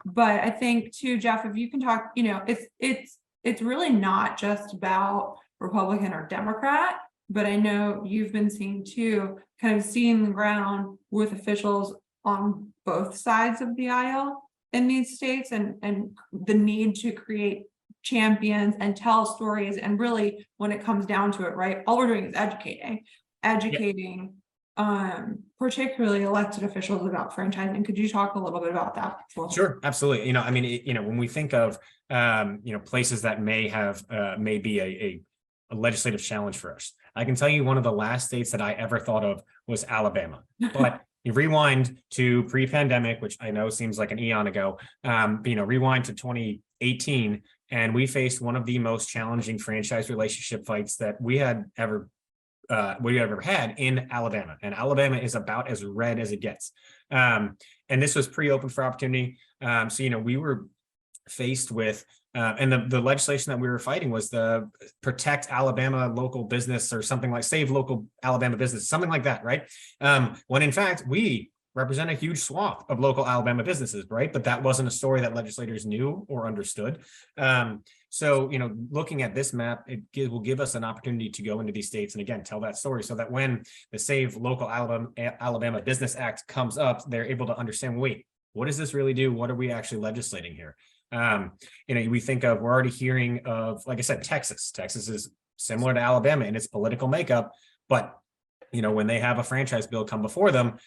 But I think too, Jeff, if you can talk, it's really not just about Republican or Democrat, but I know you've been seeing too, kind of seeing the ground with officials on both sides of the aisle in these states and the need to create champions and tell stories. And really, when it comes down to it, right, all we're doing is educating, particularly elected officials about franchising. Could you talk a little bit about that? Sure, absolutely. When we think of, places that may be a legislative challenge for us, I can tell you one of the last states that I ever thought of was Alabama. But you rewind to pre-pandemic, which I know seems like an eon ago, rewind to 2018, and we faced one of the most challenging franchise relationship fights that we had ever had in Alabama. And Alabama is about as red as it gets. And this was pre-Open for Opportunity. So, we were faced with, and the legislation that we were fighting was the Protect Alabama Local Business or something like Save Local Alabama Business, something like that, right? When in fact, we represent a huge swath of local Alabama businesses, right? But that wasn't a story that legislators knew or understood. So, looking at this map, will give us an opportunity to go into these states and again, tell that story so that when the Save Local Alabama Business Act comes up, they're able to understand, wait, what does this really do? What are we actually legislating here? We think of, we're already hearing of, like I said, Texas. Texas is similar to Alabama in its political makeup, but when they have a franchise bill come before them,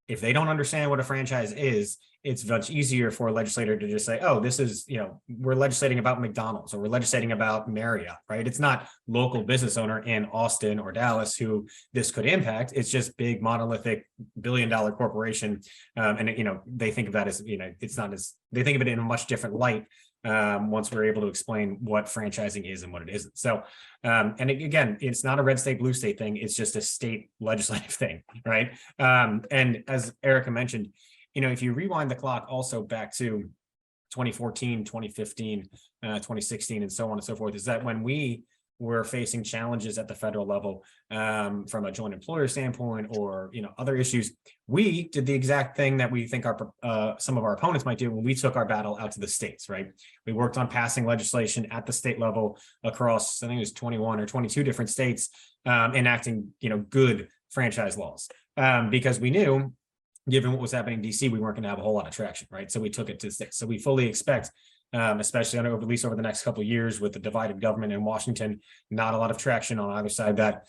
if they don't understand what a franchise is, it's much easier for a legislator to just say, oh, this is, we're legislating about McDonald's or we're legislating about Marriott, right? It's not local business owner in Austin or Dallas who this could impact. It's just big monolithic billion-dollar corporation. And, they think of that as, it's not as, they think of it in a much different light once we're able to explain what franchising is and what it isn't. So, again, it's not a red state, blue state thing. It's just a state legislative thing, right? And as Erica mentioned, if you rewind the clock also back to 2014, 2015, 2016, and so on and so forth, is that when we were facing challenges at the federal level from a joint employer standpoint or other issues, we did the exact thing that we think our some of our opponents might do when we took our battle out to the states, right? We worked on passing legislation at the state level across, I think it was 21 or 22 different states, enacting good franchise laws because we knew, given what was happening in DC, we weren't going to have a whole lot of traction, right? So we took it to the states. So we fully expect, especially at least over the next couple of years with the divided government in Washington, not a lot of traction on either side, that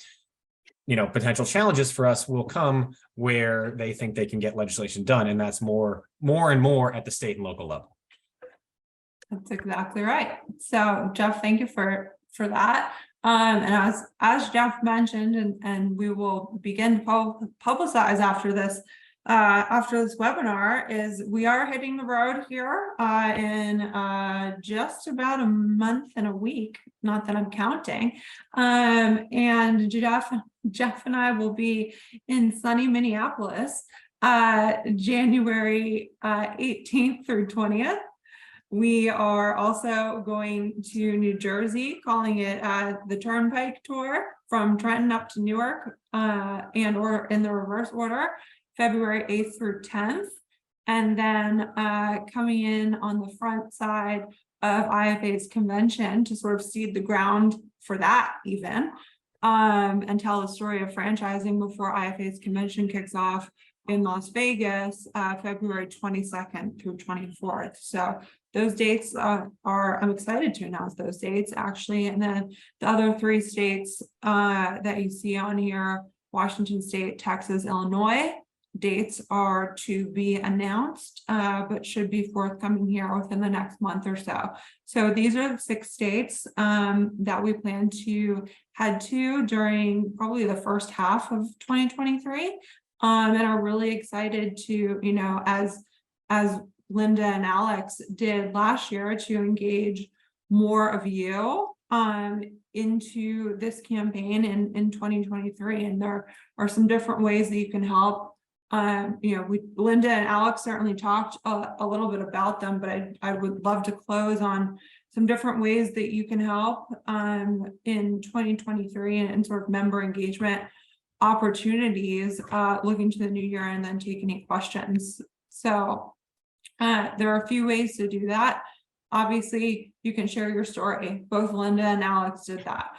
potential challenges for us will come where they think they can get legislation done, and that's more and more at the state and local level. That's exactly right. So Jeff, thank you for that. And as Jeff mentioned, and we will begin to publicize after this webinar, is we are hitting the road here in just about a month and a week, not that I'm counting. And Jeff and I will be in sunny Minneapolis January 18th through 20th. We are also going to New Jersey, calling it the Turnpike Tour from Trenton up to Newark, and or in the reverse order, February 8th through 10th. And then coming in on the front side of IFA's convention to sort of seed the ground for that even, and tell the story of franchising before IFA's convention kicks off in Las Vegas, February 22nd through 24th. So those dates I'm excited to announce those dates actually. And then the other 3 states that you see on here, Washington State, Texas, Illinois, dates are to be announced, but should be forthcoming here within the next month or so. So these are the 6 states that we plan to head to during probably the first half of 2023, and are really excited to, as Linda and Alex did last year, to engage more of you into this campaign in 2023. And there are some different ways that you can help. Linda and Alex certainly talked a little bit about them, but I would love to close on some different ways that you can help in 2023 and sort of member engagement opportunities looking to the new year, and then take any questions. So there are a few ways to do that. Obviously, you can share your story. Both Linda and Alex did that.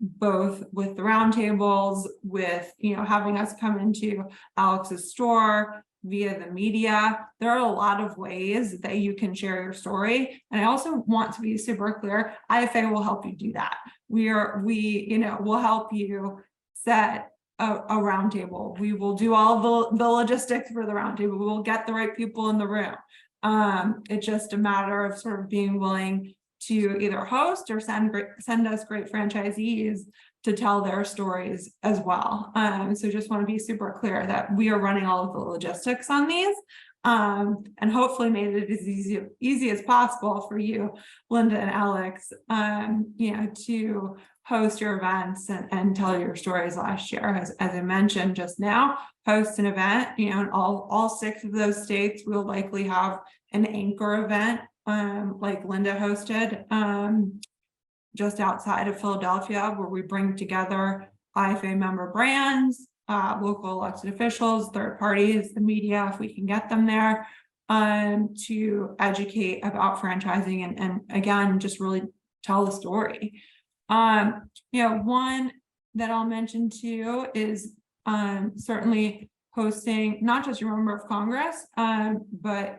Both with the roundtables, with having us come into Alex's store via the media. There are a lot of ways that you can share your story, and I also want to be super clear. IFA will help you do that. We'll help you set a roundtable. We will do all the logistics for the roundtable. We will get the right people in the room. It's just a matter of sort of being willing to either host or send us great franchisees to tell their stories as well. So just want to be super clear that we are running all of the logistics on these, and hopefully made it as easy as possible for you, Linda and Alex, to host your events and tell your stories last year. As I mentioned just now, host an event, in all 6 of those states. We'll likely have an anchor event like Linda hosted just outside of Philadelphia, where we bring together IFA member brands, local elected officials, third parties, the media, if we can get them there, to educate about franchising and again, just really tell the story. One that I'll mention too is certainly hosting not just your member of Congress, but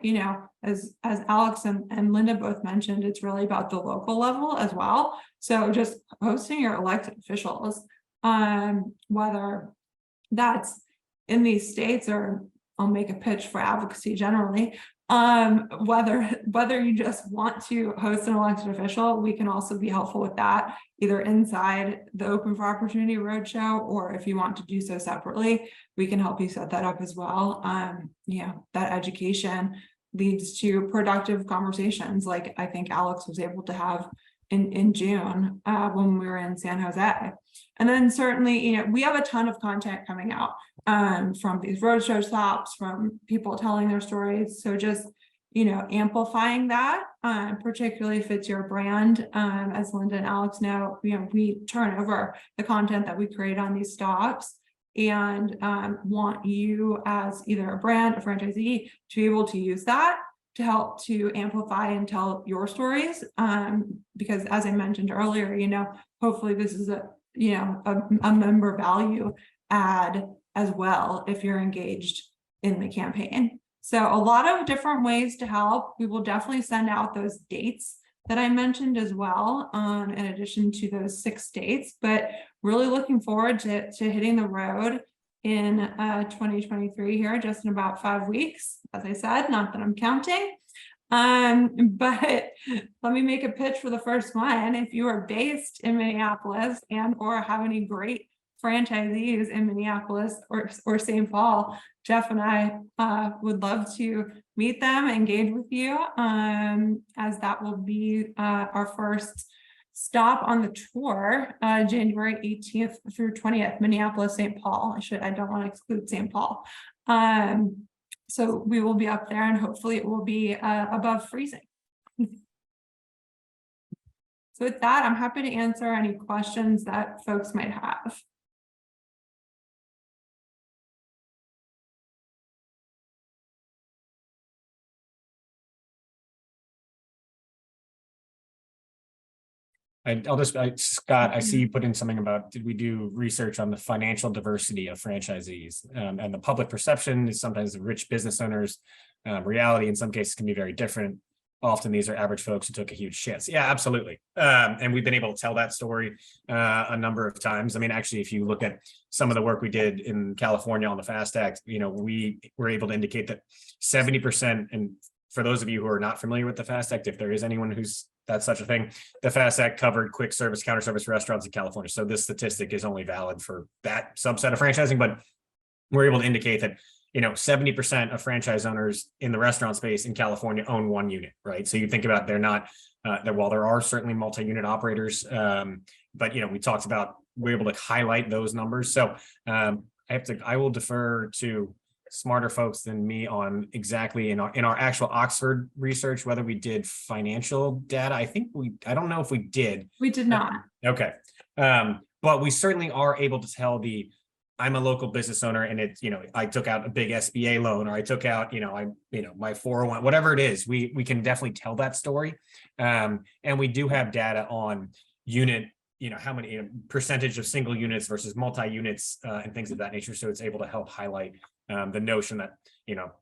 as Alex and Linda both mentioned, it's really about the local level as well. So just hosting your elected officials, whether that's in these states, or I'll make a pitch for advocacy generally, whether you just want to host an elected official, we can also be helpful with that, either inside the Open for Opportunity Roadshow, or if you want to do so separately, we can help you set that up as well. That education leads to productive conversations, like I think Alex was able to have in June when we were in San Jose. And then certainly, we have a ton of content coming out from these roadshow stops, from people telling their stories. So just, amplifying that, particularly if it's your brand, as Linda and Alex know, we turn over the content that we create on these stops and want you as either a brand, a franchisee, to be able to use that to help to amplify and tell your stories. Because as I mentioned earlier, hopefully this is a member value add as well if you're engaged in the campaign. So a lot of different ways to help. We will definitely send out those dates that I mentioned as well, in addition to those 6 states, but really looking forward to hitting the road in 2023 here, just in about 5 weeks, as I said, not that I'm counting. But let me make a pitch for the first one. If you are based in Minneapolis and or have any great franchisees in Minneapolis or St. Paul, Jeff and I would love to meet them, engage with you, as that will be our first stop on the tour, January 18th through 20th, Minneapolis, St. Paul. I don't want to exclude St. Paul. So we will be up there and hopefully it will be above freezing. So with that, I'm happy to answer any questions that folks might have. Scott, I see you put in something about, did we do research on the financial diversity of franchisees? And the public perception is sometimes the rich business owners. Reality in some cases can be very different. Often these are average folks who took a huge chance. Yeah, absolutely. And we've been able to tell that story a number of times. I mean, actually, if you look at some of the work we did in California on the FAST Act, we were able to indicate that 70%, and for those of you who are not familiar with the FAST Act, if there is anyone who's that's such a thing, the FAST Act covered quick service, counter service restaurants in California. So this statistic is only valid for that subset of franchising, but we're able to indicate that 70% of franchise owners in the restaurant space in California own 1 unit, right? So you think about they're not, while there are certainly multi-unit operators, but we talked about, we're able to highlight those numbers. So I will defer to smarter folks than me on exactly in our actual Oxford research, whether we did financial data. I don't know if we did. We did not. Okay. But we certainly are able to tell I'm a local business owner and it's, I took out a big SBA loan, or I took out, my 401, whatever it is, we can definitely tell that story. And we do have data on unit, how many percentage of single units versus multi-units and things of that nature. So it's able to help highlight the notion that,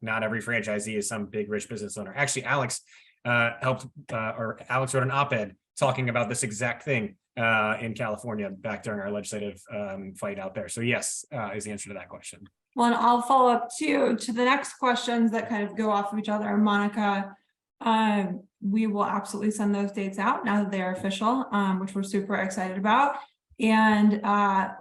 not every franchisee is some big rich business owner. Actually, Alex Alex wrote an op-ed talking about this exact thing in California back during our legislative fight out there. So yes, is the answer to that question. Well, and I'll follow up to the next questions that kind of go off of each other. Monica, we will absolutely send those dates out now that they're official, which we're super excited about. And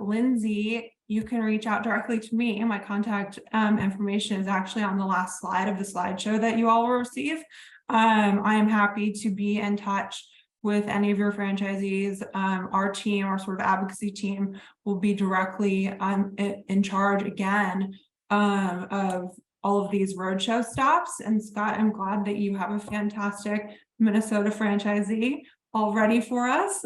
Lindsay, you can reach out directly to me. My contact information is actually on the last slide of the slideshow that you all will receive. I am happy to be in touch with any of your franchisees. Our team, our sort of advocacy team, will be directly in charge again of all of these roadshow stops. And Scott, I'm glad that you have a fantastic Minnesota franchisee all ready for us.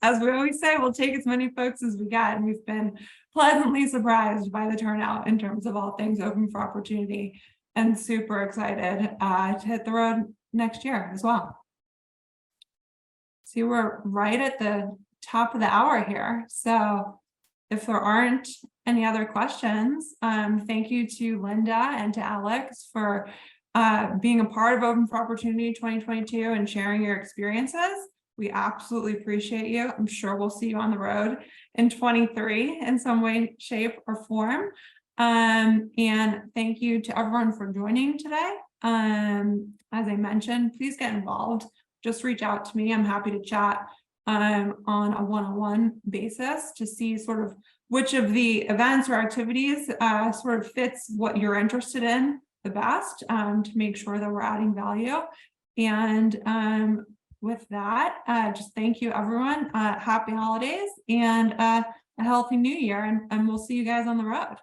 As we always say, we'll take as many folks as we get, and we've been pleasantly surprised by the turnout in terms of all things Open for Opportunity. and super excited to hit the road next year as well. See, we're right at the top of the hour here. So if there aren't any other questions, thank you to Linda and to Alex for being a part of Open for Opportunity 2022 and sharing your experiences. We absolutely appreciate you. I'm sure we'll see you on the road in 23 in some way, shape, or form. And thank you to everyone for joining today. As I mentioned, please get involved. Just reach out to me. I'm happy to chat on a one-on-one basis to see sort of which of the events or activities sort of fits what you're interested in the best, to make sure that we're adding value. And with that, just thank you, everyone. Happy holidays and a healthy new year, and we'll see you guys on the road.